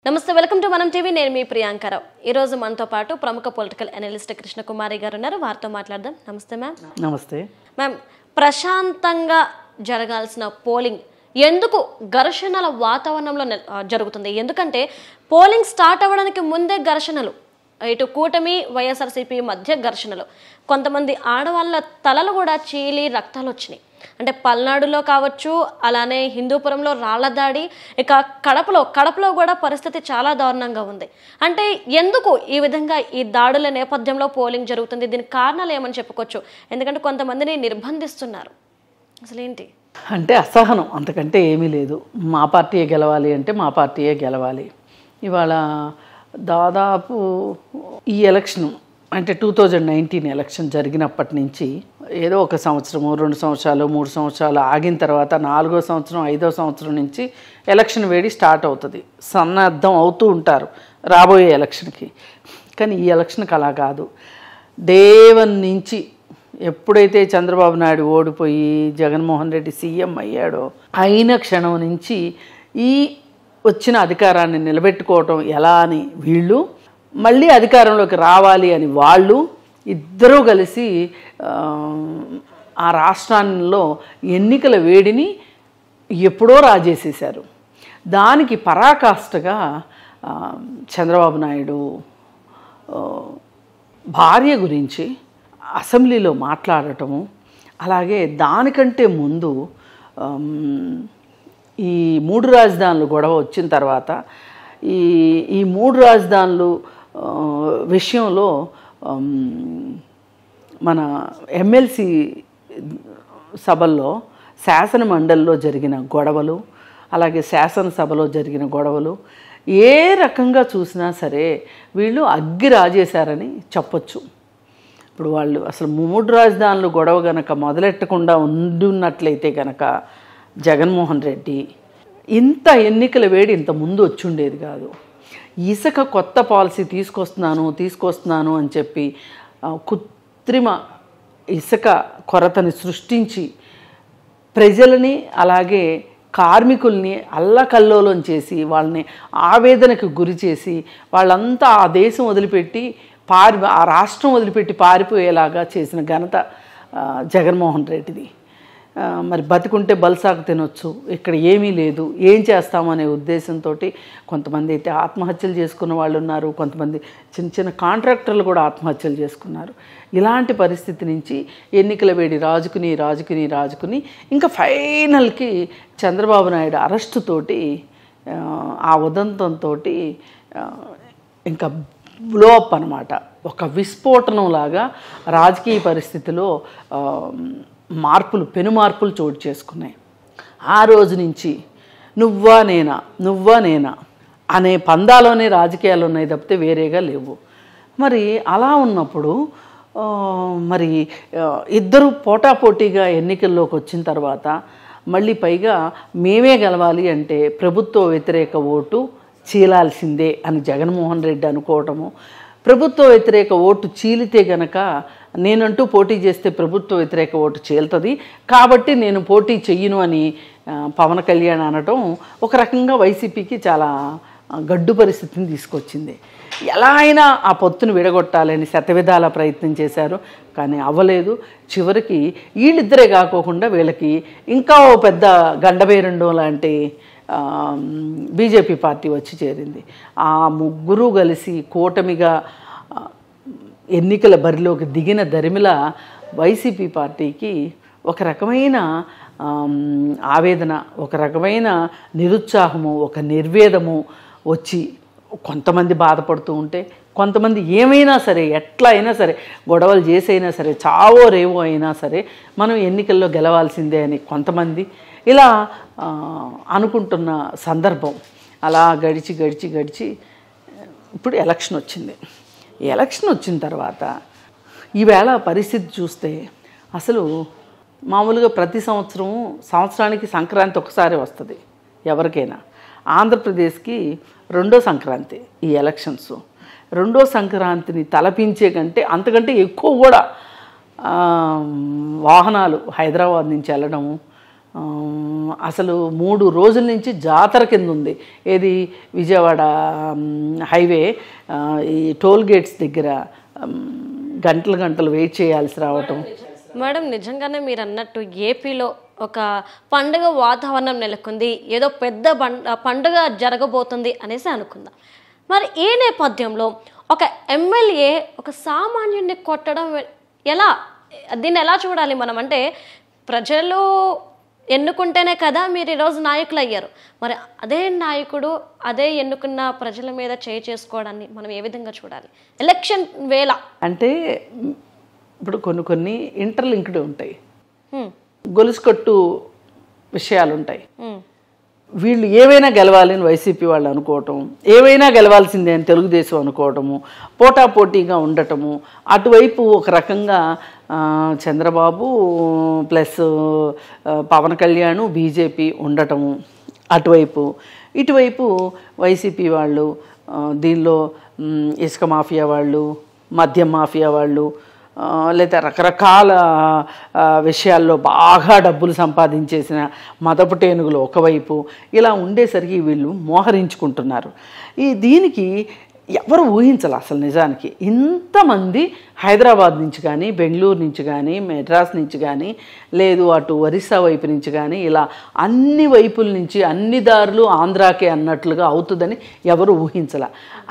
నమస్తే, welcome to మనం TV. నేను మీ ప్రియాంకరావు. ఈ రోజు మనతో పాటు ప్రముఖ పొలిటికల్ అనలిస్ట్ కృష్ణకుమారి గారు ఉన్నారు. వారితో మాట్లాడదాం. నమస్తే మ్యామ్. నమస్తే మ్యామ్, ప్రశాంతంగా జరగాల్సిన పోలింగ్ ఎందుకు ఘర్షణల వాతావరణంలో జరుగుతుంది? ఎందుకంటే పోలింగ్ స్టార్ట్ అవ్వడానికి ముందే ఘర్షణలు, ఇటు కూటమి వైఎస్ఆర్సీపీ మధ్య ఘర్షణలు, కొంతమంది ఆడవాళ్ళ తలలు కూడా చీలి రక్తాలు వచ్చినాయి. అంటే పల్నాడులో కావచ్చు, అలానే హిందూపురంలో రాళ్ల దాడి, ఇక కడపలో కూడా పరిస్థితి చాలా దారుణంగా ఉంది. అంటే ఎందుకు ఈ విధంగా ఈ దాడుల నేపథ్యంలో పోలింగ్ జరుగుతుంది? దీనికి కారణాలు ఏమని చెప్పుకోవచ్చు? ఎందుకంటే కొంతమందిని నిర్బంధిస్తున్నారు. అసలు ఏంటి అంటే అసహనం, అంతకంటే ఏమీ లేదు. మా పార్టీయే గెలవాలి అంటే మా పార్టీయే గెలవాలి. ఇవాళ దాదాపు ఈ ఎలక్షన్ అంటే 2019 ఎలక్షన్ జరిగినప్పటి నుంచి ఏదో ఒక సంవత్సరము, 2 సంవత్సరాలు, 3 సంవత్సరాలు ఆగిన తర్వాత 4వ సంవత్సరం, 5వ సంవత్సరం నుంచి ఎలక్షన్ వేడి స్టార్ట్ అవుతుంది. సన్నద్ధం అవుతూ ఉంటారు రాబోయే ఎలక్షన్కి. కానీ ఈ ఎలక్షన్కి అలా కాదు. డే 1 నుంచి ఎప్పుడైతే చంద్రబాబు నాయుడు ఓడిపోయి జగన్మోహన్ రెడ్డి సీఎం అయ్యాడో అయిన క్షణం నుంచి ఈ వచ్చిన అధికారాన్ని నిలబెట్టుకోవటం ఎలా అని వీళ్ళు, మళ్ళీ అధికారంలోకి రావాలి అని వాళ్ళు ఇద్దరూ కలిసి ఆ రాష్ట్రాల్లో ఎన్నికల వేడిని ఎప్పుడో రాజేసేశారు. దానికి పరాకాష్ఠగా చంద్రబాబు నాయుడు భార్య గురించి అసెంబ్లీలో మాట్లాడటము, అలాగే దానికంటే ముందు ఈ 3 రాజధానులు గొడవ వచ్చిన తర్వాత ఈ 3 రాజధానులు విషయంలో మన ఎమ్మెల్సీ సభల్లో, శాసన మండలిలో జరిగిన గొడవలు, అలాగే శాసనసభలో జరిగిన గొడవలు ఏ రకంగా చూసినా సరే వీళ్ళు అగ్గి రాజేశారని చెప్పొచ్చు. ఇప్పుడు వాళ్ళు అసలు 3 రాజధానులు గొడవ గనక మొదలెట్టకుండా ఉండున్నట్లయితే కనుక జగన్మోహన్ రెడ్డి ఇంత ఎన్నికల వేడి ఇంత ముందు వచ్చి ఉండేది కాదు. ఇసుక కొత్త పాలసీ తీసుకొస్తున్నాను అని చెప్పి కృత్రిమ ఇసుక కొరతని సృష్టించి ప్రజలని అలాగే కార్మికుల్ని అల్లకల్లోలం చేసి వాళ్ళని ఆవేదనకు గురి చేసి వాళ్ళంతా ఆ దేశం వదిలిపెట్టి ఆ రాష్ట్రం వదిలిపెట్టి పారిపోయేలాగా చేసిన ఘనత జగన్మోహన్ రెడ్డిది. మరి బతికుంటే బల్సాకు తినొచ్చు, ఇక్కడ ఏమీ లేదు, ఏం చేస్తామనే ఉద్దేశంతో కొంతమంది అయితే ఆత్మహత్యలు చేసుకున్న వాళ్ళు ఉన్నారు, కొంతమంది చిన్న చిన్న కాంట్రాక్టర్లు కూడా ఆత్మహత్యలు చేసుకున్నారు. ఇలాంటి పరిస్థితి నుంచి ఎన్నికల వేడి రాజుకుని ఇంకా ఫైనల్కి చంద్రబాబు నాయుడు అరెస్టుతోటి, ఆ ఉదంతంతో ఇంకా బ్లోఅప్ అనమాట. ఒక విస్ఫోటనంలాగా రాజకీయ పరిస్థితిలో పెను మార్పులు చోటు చేసుకున్నాయి. ఆ రోజు నుంచి నువ్వా నేనా అనే పందాలోనే రాజకీయాలు ఉన్నాయి తప్పితే వేరేగా లేవు. మరి అలా ఉన్నప్పుడు మరి ఇద్దరు పోటాపోటీగా ఎన్నికల్లోకి వచ్చిన తర్వాత మళ్ళీ పైగా మేమే గెలవాలి అంటే ప్రభుత్వ వ్యతిరేక ఓటు చీలాల్సిందే అని జగన్మోహన్ రెడ్డి అనుకోవటము, ప్రభుత్వ వ్యతిరేక ఓటు చీలితే గనక నేనంటూ పోటీ చేస్తే ప్రభుత్వ వ్యతిరేక ఓటు చీలుతుంది కాబట్టి నేను పోటీ చెయ్యను అని పవన్ కళ్యాణ్ అనటం ఒక రకంగా వైసీపీకి చాలా గడ్డు పరిస్థితిని తీసుకొచ్చింది. ఎలా అయినా ఆ పొత్తును విడగొట్టాలని శతవిధాల ప్రయత్నం చేశారు, కానీ అవ్వలేదు. చివరికి వీళ్ళిద్దరే కాకోకుండా వీళ్ళకి ఇంకా ఓ పెద్ద గండబేరుండం లాంటి బీజేపీ పార్టీ వచ్చి చేరింది. ఆ ముగ్గురు కలిసి కూటమిగా ఎన్నికల బరిలోకి దిగిన దరిమిల వైసీపీ పార్టీకి ఒక రకమైన ఆవేదన, ఒక రకమైన నిరుత్సాహము, ఒక నిర్వేదము వచ్చి కొంతమంది బాధపడుతూ ఉంటే, కొంతమంది ఏమైనా సరే ఎట్లా అయినా సరే గొడవలు చేసైనా సరే చావో రేవో అయినా సరే మనం ఎన్నికల్లో గెలవాల్సిందే అని కొంతమంది ఇలా అనుకుంటున్న సందర్భం. అలా గడిచి ఇప్పుడు ఎలక్షన్ వచ్చింది. ఎలక్షన్ వచ్చిన తర్వాత ఈవేళ పరిస్థితి చూస్తే అసలు మామూలుగా ప్రతి సంవత్సరానికి సంక్రాంతి ఒకసారి వస్తుంది ఎవరికైనా. ఆంధ్రప్రదేశ్కి రెండో సంక్రాంతి ఈ ఎలక్షన్స్. రెండో సంక్రాంతిని తలపించే కంటే అంతకంటే ఎక్కువ కూడా వాహనాలు హైదరాబాద్ నుంచి వెళ్ళడము, అసలు 3 రోజుల నుంచి జాతర కింద ఉంది. ఏది విజయవాడ హైవే ఈ టోల్ గేట్స్ దగ్గర గంటలు గంటలు వెయిట్ చేయాల్సి రావటం. మేడం, నిజంగానే మీరు అన్నట్టు ఏపీలో ఒక పండుగ వాతావరణం నెలకొంది, ఏదో పెద్ద పండుగ జరగబోతుంది అనేసి అనుకుందాం. మరి ఈ నేపథ్యంలో ఒక ఎమ్మెల్యే ఒక సామాన్యుడిని కొట్టడం ఎలా, దీన్ని ఎలా చూడాలి మనం? అంటే ప్రజలు ఎన్నుకుంటేనే కదా మీరు ఈరోజు నాయకులు అయ్యారు. మరి అదే నాయకుడు అదే ఎన్నుకున్న ప్రజల మీద చేసుకోవడాన్ని మనం ఏ విధంగా చూడాలి ఎలక్షన్ వేళ? అంటే ఇప్పుడు కొన్ని ఇంటర్లింక్డ్ ఉంటాయి, గొలుసుకట్టు విషయాలు ఉంటాయి. వీళ్ళు ఏవైనా గెలవాలని వైసీపీ వాళ్ళు అనుకోవటం, ఏవైనా గెలవాల్సిందే అని తెలుగుదేశం అనుకోవటము, పోటాపోటీగా ఉండటము, అటువైపు ఒక రకంగా చంద్రబాబు ప్లస్ పవన్ కళ్యాణ్ బీజేపీ ఉండటము అటువైపు, ఇటువైపు వైసీపీ వాళ్ళు, దీనిలో ఇసుక మాఫియా వాళ్ళు, మద్యం మాఫియా వాళ్ళు, లేదా రకరకాల విషయాల్లో బాగా డబ్బులు సంపాదించేసిన మదపుటేనుగులు ఒకవైపు, ఇలా ఉండేసరికి వీళ్ళు మోహరించుకుంటున్నారు. దీనికి ఎవరు ఊహించాలి అసలు నిజానికి ఇంతమంది హైదరాబాద్ నుంచి కానీ, బెంగళూరు నుంచి కానీ, మెడ్రాస్ నుంచి కానీ, లేదు అటు ఒరిస్సా వైపు నుంచి కానీ, ఇలా అన్ని వైపుల నుంచి అన్ని దారులు ఆంధ్రాకే అన్నట్లుగా అవుతుందని ఎవరు ఊహించాల.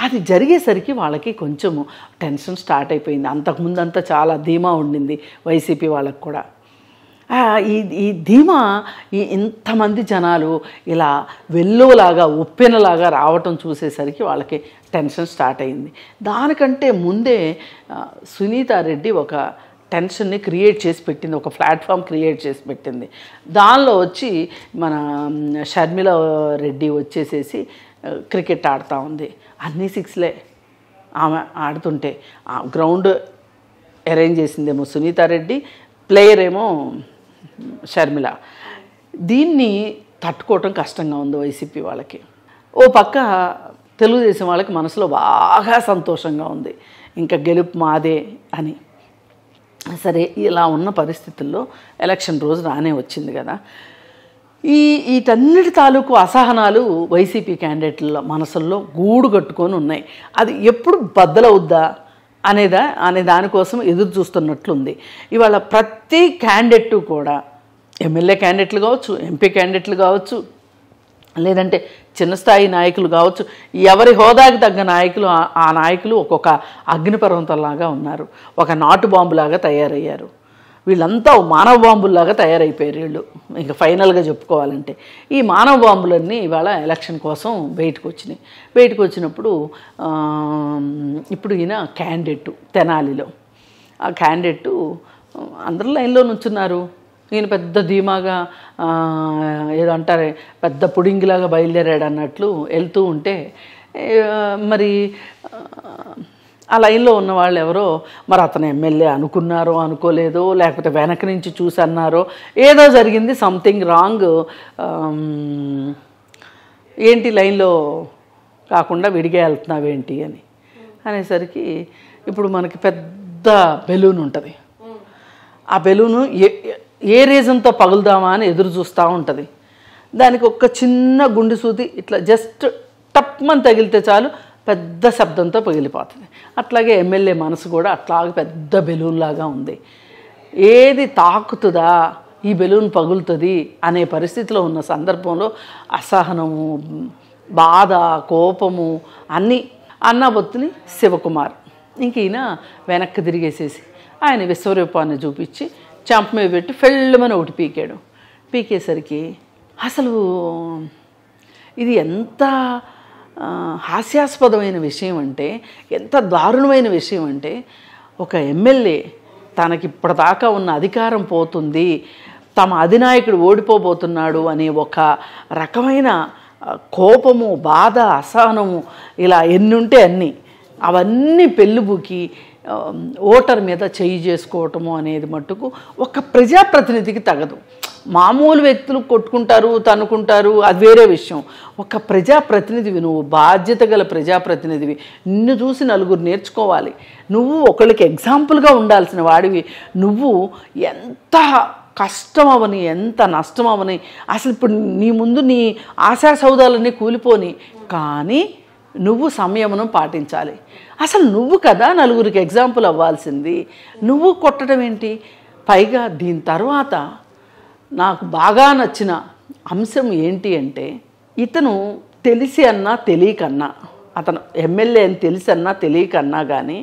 అది జరిగేసరికి వాళ్ళకి కొంచెము టెన్షన్ స్టార్ట్ అయిపోయింది. అంతకుముందంతా చాలా ధీమా ఉండింది వైసీపీ వాళ్ళకు కూడా. ఈ ధీమా ఇంతమంది జనాలు ఇలా వెల్లువలాగా ఉప్పెనలాగా రావటం చూసేసరికి వాళ్ళకి టెన్షన్ స్టార్ట్ అయింది. దానికంటే ముందే సునీతారెడ్డి ఒక టెన్షన్ని క్రియేట్ చేసి పెట్టింది, ఒక ప్లాట్ఫామ్ క్రియేట్ చేసి పెట్టింది. దానిలో వచ్చి మన షర్మిల రెడ్డి వచ్చేసేసి క్రికెట్ ఆడుతూ ఉంది. అన్నీ 6లే ఆమె ఆడుతుంటే గ్రౌండ్ అరేంజ్ చేసిందేమో సునీతారెడ్డి, ప్లేయర్ ఏమో షర్మిల. దీన్ని తట్టుకోవటం కష్టంగా ఉంది వైసీపీ వాళ్ళకి. ఓ పక్క తెలుగుదేశం వాళ్ళకి మనసులో బాగా సంతోషంగా ఉంది, ఇంకా గెలుపు మాదే అని. సరే, ఇలా ఉన్న పరిస్థితుల్లో ఎలక్షన్ రోజు రానే వచ్చింది కదా. వీటన్నిటి తాలూకు అసహనాలు వైసీపీ క్యాండిడేట్ల మనసుల్లో గూడు కట్టుకొని ఉన్నాయి. అది ఎప్పుడు బద్దలవుద్దా అనే దానికోసం ఎదురు చూస్తున్నట్లుంది. ఇవాళ ప్రతి క్యాండిడేట్ కూడా ఎమ్మెల్యే క్యాండిడేట్లు కావచ్చు, ఎంపీ క్యాండిడేట్లు కావచ్చు, లేదంటే చిన్న స్థాయి నాయకులు కావచ్చు, ఎవరి హోదాకి తగ్గ నాయకులు ఆ నాయకులు ఒక్కొక్క అగ్నిపర్వతంలాగా ఉన్నారు, ఒక నాటు బాంబులాగా తయారయ్యారు. వీళ్ళంతా మానవ బాంబుల్లాగా తయారైపోయారు వీళ్ళు. ఇంకా ఫైనల్గా చెప్పుకోవాలంటే ఈ మానవ బాంబులన్నీ ఇవాళ ఎలక్షన్ కోసం బయటకు వచ్చినప్పుడు ఇప్పుడు ఈయన క్యాండిడేట్ తెనాలిలో, ఆ క్యాండిడేట్ అందరూ లైన్లో నుంచున్నారు. ఈయన పెద్ద ధీమాగా ఏదో అంటారే పెద్ద పుడింగిలాగా బయలుదేరాడు అన్నట్లు వెళ్తూ ఉంటే, మరి ఆ లైన్లో ఉన్న వాళ్ళు ఎవరో మరి అతను ఎమ్మెల్యే అనుకున్నారో అనుకోలేదో, లేకపోతే వెనక నుంచి చూసి అన్నారో, ఏదో జరిగింది, సంథింగ్ రాంగ్. ఏంటి లైన్లో కాకుండా విడిగా వెళ్తున్నావేంటి అనేసరికి ఇప్పుడు మనకి పెద్ద బెలూన్ ఉంటుంది. ఆ బెలూను ఏ రీజన్తో పగులుదామా అని ఎదురు చూస్తూ ఉంటుంది. దానికి ఒక చిన్న గుండు సూది ఇట్లా జస్ట్ టప్మని తగిలితే చాలు పెద్ద శబ్దంతో పగిలిపోతుంది. అట్లాగే ఎమ్మెల్యే మనసు కూడా అట్లాగే పెద్ద బెలూన్ లాగా ఉంది. ఏది తాకుతుందా ఈ బెలూన్ పగులుతుంది అనే పరిస్థితిలో ఉన్న సందర్భంలో అసహనము, బాధ, కోపము అన్నీ. అన్నాబొత్తుని శివకుమార్ ఇంక ఈయన వెనక్కి తిరిగేసేసి ఆయన విశ్వరూపాన్ని చూపించి చంప మీద పెట్టి ఫెళ్ళమని ఒకటి పీకేసరికి అసలు ఇది ఎంత హాస్యాస్పదమైన విషయం అంటే, ఎంత దారుణమైన విషయం అంటే, ఒక ఎమ్మెల్యే తనకి ఇప్పటిదాకా ఉన్న అధికారం పోతుంది, తమ అధినాయకుడు ఓడిపోబోతున్నాడు అనే ఒక రకమైన కోపము, బాధ, అసహనము ఇలా ఎన్ని ఉంటే అన్నీ అవన్నీ పెళ్ళుబుకి ఓటర్ మీద చేయి చేసుకోవటము అనేది మట్టుకు ఒక ప్రజాప్రతినిధికి తగదు. మామూలు వ్యక్తులు కొట్టుకుంటారు, తన్నుకుంటారు, అది వేరే విషయం. ఒక ప్రజాప్రతినిధివి, నువ్వు బాధ్యత గల ప్రజాప్రతినిధివి, నిన్ను చూసి నలుగురు నేర్చుకోవాలి. నువ్వు ఒకళ్ళకి ఎగ్జాంపుల్గా ఉండాల్సిన వాడివి. నువ్వు ఎంత కష్టం అవని, ఎంత నష్టం అవని, అసలు ఇప్పుడు నీ ముందు నీ ఆశా సౌదాలన్నీ కూలిపోని, కానీ నువ్వు సంయమనం పాటించాలి. అసలు నువ్వు కదా నలుగురికి ఎగ్జాంపుల్ అవ్వాల్సింది, నువ్వు కొట్టడం ఏంటి? పైగా దీని తర్వాత నాకు బాగా నచ్చిన అంశం ఏంటి అంటే, ఇతను తెలిసి అన్నా తెలియకన్నా, అతను ఎమ్మెల్యే అని తెలిసి అన్నా తెలియకన్నా కానీ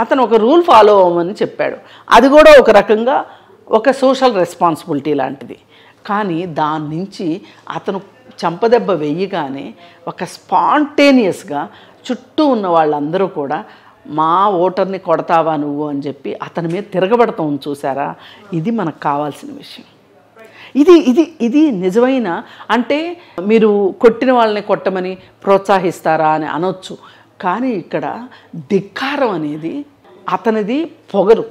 అతను ఒక రూల్ ఫాలో అవ్వమని చెప్పాడు. అది కూడా ఒక రకంగా ఒక సోషల్ రెస్పాన్సిబిలిటీ లాంటిది. కానీ దాని నుంచి అతను చంపదెబ్బ వెయ్యగానే ఒక స్పాంటేనియస్గా చుట్టూ ఉన్న వాళ్ళందరూ కూడా మా ఓటర్ని కొడతావా నువ్వు అని చెప్పి అతని మీద తిరగబడతాం చూసారా, ఇది మనకు కావాల్సిన విషయం. ఇది ఇది ఇది నిజమైన, అంటే మీరు కొట్టిన వాళ్ళని కొట్టమని ప్రోత్సహిస్తారా అని అనొచ్చు, కానీ ఇక్కడ ధిక్కారం అనేది అతనిది పొగరు,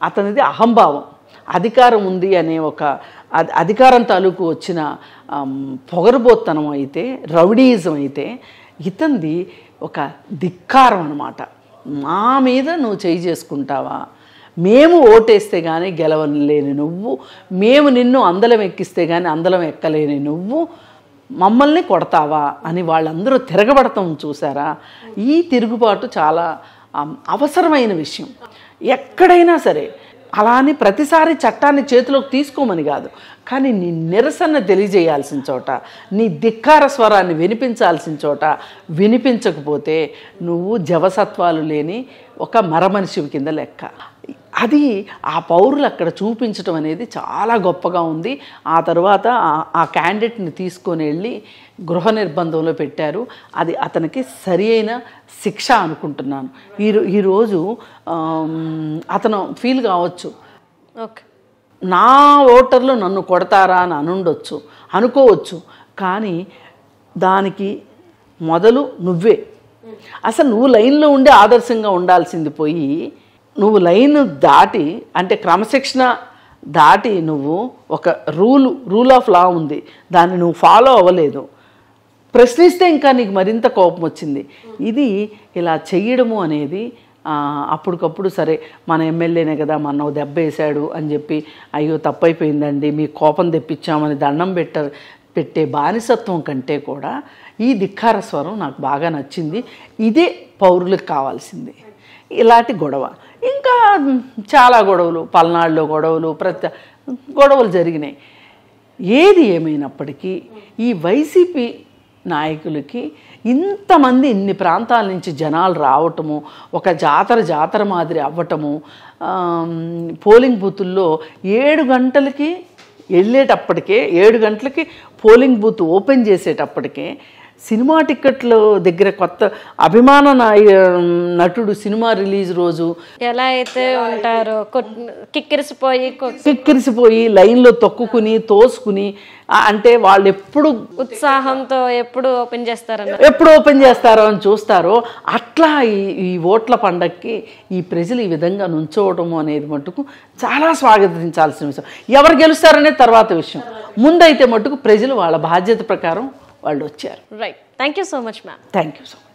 అతనిది అహంభావం. అధికారం ఉంది అనే ఒక అధికారం తాలూకు వచ్చిన పొగరుబోత్తనం అయితే, రౌడీయిజం అయితే, ఇతనిది ఒక ధిక్కారం అన్నమాట. మా మీద నువ్వు చేయి చేసుకుంటావా, మేము ఓటేస్తే కానీ గెలవలేని నువ్వు, మేము నిన్ను అందలం ఎక్కిస్తే కానీ అందలం ఎక్కలేని నువ్వు మమ్మల్ని కొడతావా అని వాళ్ళందరూ తిరగబడతాం చూసారా. ఈ తిరుగుబాటు చాలా అవసరమైన విషయం. ఎక్కడైనా సరే అలా అని ప్రతిసారి చట్టాన్ని చేతిలోకి తీసుకోమని కాదు, కానీ నీ నిరసన తెలియజేయాల్సిన చోట, నీ ధిక్కార స్వరాన్ని వినిపించాల్సిన చోట వినిపించకపోతే నువ్వు జవసత్వాలు లేని ఒక మరమనిషి కింద లెక్క. అది ఆ పౌరులు అక్కడ చూపించడం అనేది చాలా గొప్పగా ఉంది. ఆ తర్వాత ఆ క్యాండిడేట్ని తీసుకొని వెళ్ళి గృహ నిర్బంధంలో పెట్టారు. అది అతనికి సరి అయిన శిక్ష అనుకుంటున్నాను. ఈరోజు అతను ఫీల్ కావచ్చు, ఓకే నా ఓటర్లు నన్ను కొడతారా అని అనుకోవచ్చు, కానీ దానికి మొదలు నువ్వే. అసలు నువ్వు లైన్లో ఉండి ఆదర్శంగా ఉండాల్సింది పోయి, నువ్వు లైన్ దాటి, అంటే క్రమశిక్షణ దాటి నువ్వు ఒక రూల్ ఆఫ్ లా ఉంది, దాన్ని నువ్వు ఫాలో అవ్వలేదు. ప్రశ్నిస్తే ఇంకా నీకు మరింత కోపం వచ్చింది. ఇది ఇలా చెయ్యడము అనేది అప్పటికప్పుడు సరే మన ఎమ్మెల్యేనే కదా, మన దెబ్బ వేశాడు అని చెప్పి అయ్యో తప్పైపోయిందండి మీ కోపం తెప్పించామని దండం పెట్టే బానిసత్వం కంటే కూడా ఈ ధిక్కార స్వరం నాకు బాగా నచ్చింది. ఇదే పౌరులకు కావాల్సింది. ఇలాంటి గొడవ, ఇంకా చాలా గొడవలు, పల్నాడులో గొడవలు, గొడవలు జరిగినాయి. ఏది ఏమైనప్పటికీ ఈ వైసీపీ నాయకులకి ఇంతమంది ఇన్ని ప్రాంతాల నుంచి జనాలు రావటము, ఒక జాతర మాదిరి అవ్వటము, పోలింగ్ బూతుల్లో 7 గంటలకి వెళ్ళేటప్పటికే, 7 గంటలకి పోలింగ్ బూత్ ఓపెన్ చేసేటప్పటికే సినిమా టిక్కెట్ల దగ్గర కొత్త అభిమాన నటుడు సినిమా రిలీజ్ రోజు ఎలా అయితే ఉంటారో కిక్కిరిసిపోయి లైన్లో తొక్కుకుని తోసుకుని, అంటే వాళ్ళు ఎప్పుడు ఉత్సాహంతో ఎప్పుడు ఓపెన్ చేస్తారో అని చూస్తారో, అట్లా ఈ ఓట్ల పండక్కి ఈ ప్రజలు ఈ విధంగా నుంచోవటము అనేది మటుకు చాలా స్వాగతించాల్సిన విషయం. ఎవరు గెలుస్తారనేది తర్వాత విషయం. ముందైతే మటుకు ప్రజలు వాళ్ళ బాధ్యత ప్రకారం వాళ్ళు వచ్చారు. Right. Thank you so much ma'am. Thank you so much.